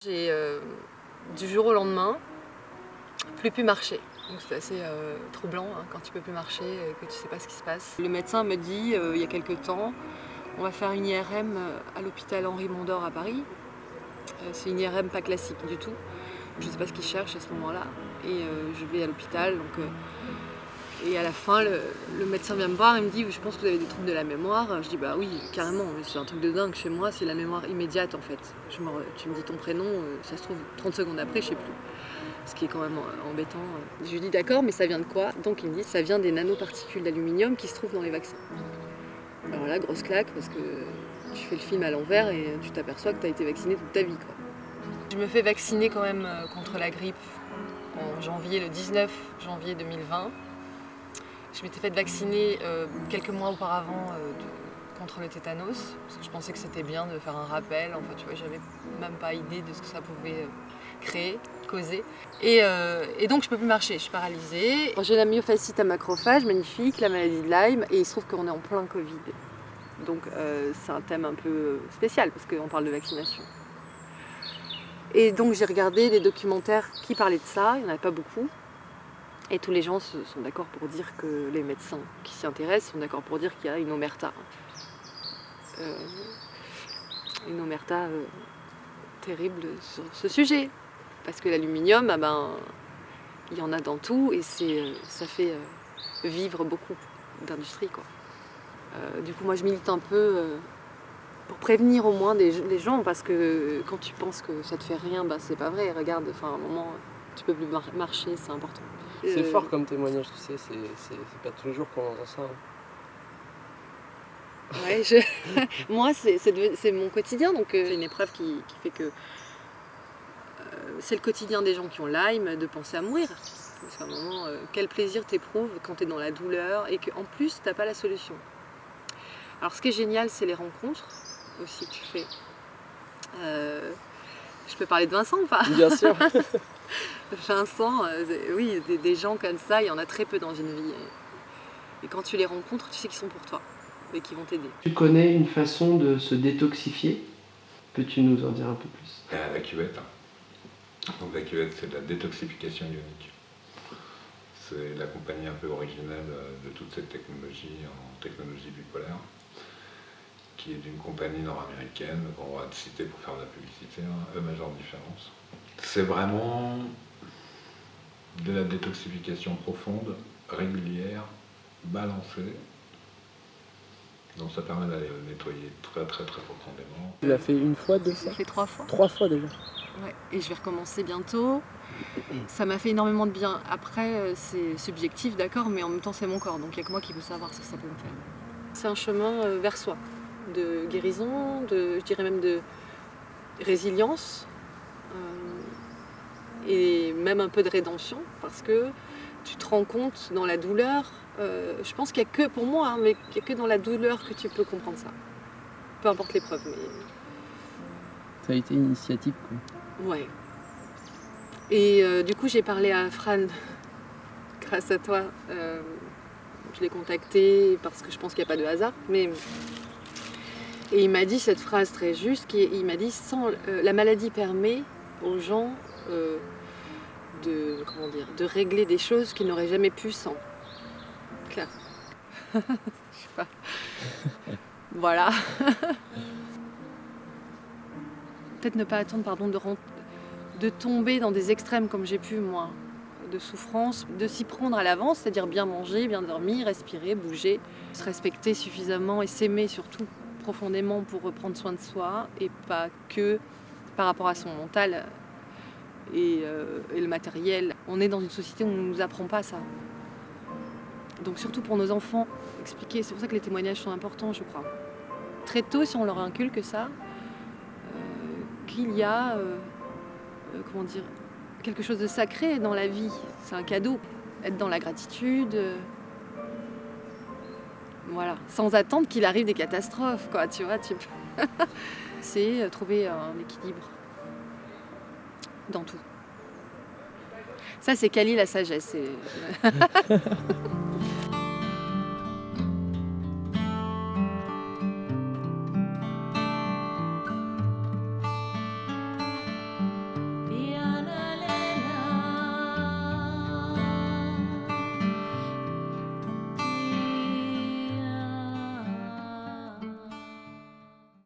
J'ai du jour au lendemain plus pu marcher. Donc c'est assez troublant hein, quand tu peux plus marcher et que tu sais pas ce qui se passe. Le médecin me dit il y a quelques temps, on va faire une IRM à l'hôpital Henri Mondor à Paris. C'est une IRM pas classique du tout. Je sais pas ce qu'il cherche à ce moment-là. Et je vais à l'hôpital. Et à la fin, le médecin vient me voir et me dit je pense que vous avez des troubles de la mémoire. Je dis bah oui, carrément, c'est un truc de dingue chez moi, c'est la mémoire immédiate en fait. Tu me dis ton prénom, ça se trouve 30 secondes après, je sais plus. Ce qui est quand même embêtant. Je lui dis d'accord, mais ça vient de quoi? Donc il me dit ça vient des nanoparticules d'aluminium qui se trouvent dans les vaccins. Alors là, grosse claque parce que tu fais le film à l'envers et tu t'aperçois que tu as été vacciné toute ta vie, quoi. Je me fais vacciner quand même contre la grippe en janvier, le 19 janvier 2020. Je m'étais fait vacciner quelques mois auparavant contre le tétanos, parce que je pensais que c'était bien de faire un rappel. En fait, tu vois, j'avais même pas idée de ce que ça pouvait causer. Et donc, je peux plus marcher, je suis paralysée. J'ai la myofascite à macrophages, magnifique, la maladie de Lyme, et il se trouve qu'on est en plein Covid. Donc, c'est un thème un peu spécial, parce qu'on parle de vaccination. Et donc, j'ai regardé des documentaires qui parlaient de ça, il n'y en avait pas beaucoup. Et tous les gens sont d'accord pour dire que les médecins qui s'y intéressent sont d'accord pour dire qu'il y a une omerta. Une omerta terrible sur ce sujet. Parce que l'aluminium, il y en a dans tout et ça fait vivre beaucoup d'industries, quoi. Du coup, moi, je milite un peu pour prévenir au moins les gens, parce que quand tu penses que ça te fait rien, c'est pas vrai. Regarde, à un moment, tu peux plus marcher, c'est important. C'est fort comme témoignage, tu sais, c'est pas tous les jours qu'on entend ça. Hein. Ouais, moi, c'est mon quotidien, donc c'est une épreuve qui fait que c'est le quotidien des gens qui ont Lyme de penser à mourir. Parce qu'à un moment, quel plaisir t'éprouves quand t'es dans la douleur et qu'en plus, t'as pas la solution. Alors, ce qui est génial, c'est les rencontres aussi que tu fais. Je peux parler de Vincent ou pas? Bien sûr. Vincent, oui, des gens comme ça, il y en a très peu dans une vie. Et quand tu les rencontres, tu sais qu'ils sont pour toi et qu'ils vont t'aider. Tu connais une façon de se détoxifier? Peux-tu nous en dire un peu plus? La cuvette. Donc la cuvette, c'est de la détoxification ionique. C'est la compagnie un peu originelle de toute cette technologie en technologie bipolaire, qui est d'une compagnie nord-américaine qu'on va citer pour faire de la publicité, E Major Différence. C'est vraiment de la détoxification profonde, régulière, balancée. Donc ça permet d'aller nettoyer très très très profondément. Tu l'as fait une fois, deux fois? J'ai fait 3 fois. 3 fois déjà. Ouais, et je vais recommencer bientôt. Ça m'a fait énormément de bien. Après, c'est subjectif, d'accord, mais en même temps, c'est mon corps, donc il n'y a que moi qui peux savoir ce que ça peut me faire. C'est un chemin vers soi, de guérison, je dirais même de résilience, et même un peu de rédemption, parce que tu te rends compte dans la douleur, je pense qu'il n'y a que, pour moi, mais qu'il n'y a que dans la douleur que tu peux comprendre ça. Peu importe l'épreuve, mais... Ça a été une initiative, quoi. Ouais. Et du coup, j'ai parlé à Fran grâce à toi. Je l'ai contacté parce que je pense qu'il n'y a pas de hasard. Et il m'a dit cette phrase très juste, il m'a dit la maladie permet aux gens de régler des choses qu'ils n'auraient jamais pu sans. Claire. Je sais pas. Voilà. Peut-être ne pas attendre, de tomber dans des extrêmes comme j'ai pu, moi, de souffrance, de s'y prendre à l'avance, c'est-à-dire bien manger, bien dormir, respirer, bouger, se respecter suffisamment et s'aimer surtout profondément pour reprendre soin de soi et pas que par rapport à son mental et le matériel. On est dans une société où on ne nous apprend pas ça. Donc surtout pour nos enfants, expliquer, c'est pour ça que les témoignages sont importants, je crois. Très tôt, si on leur inculque ça, qu'il y a quelque chose de sacré dans la vie, c'est un cadeau. Être dans la gratitude, voilà, sans attendre qu'il arrive des catastrophes, quoi, tu vois. C'est trouver un équilibre dans tout. Ça, c'est Kali la sagesse.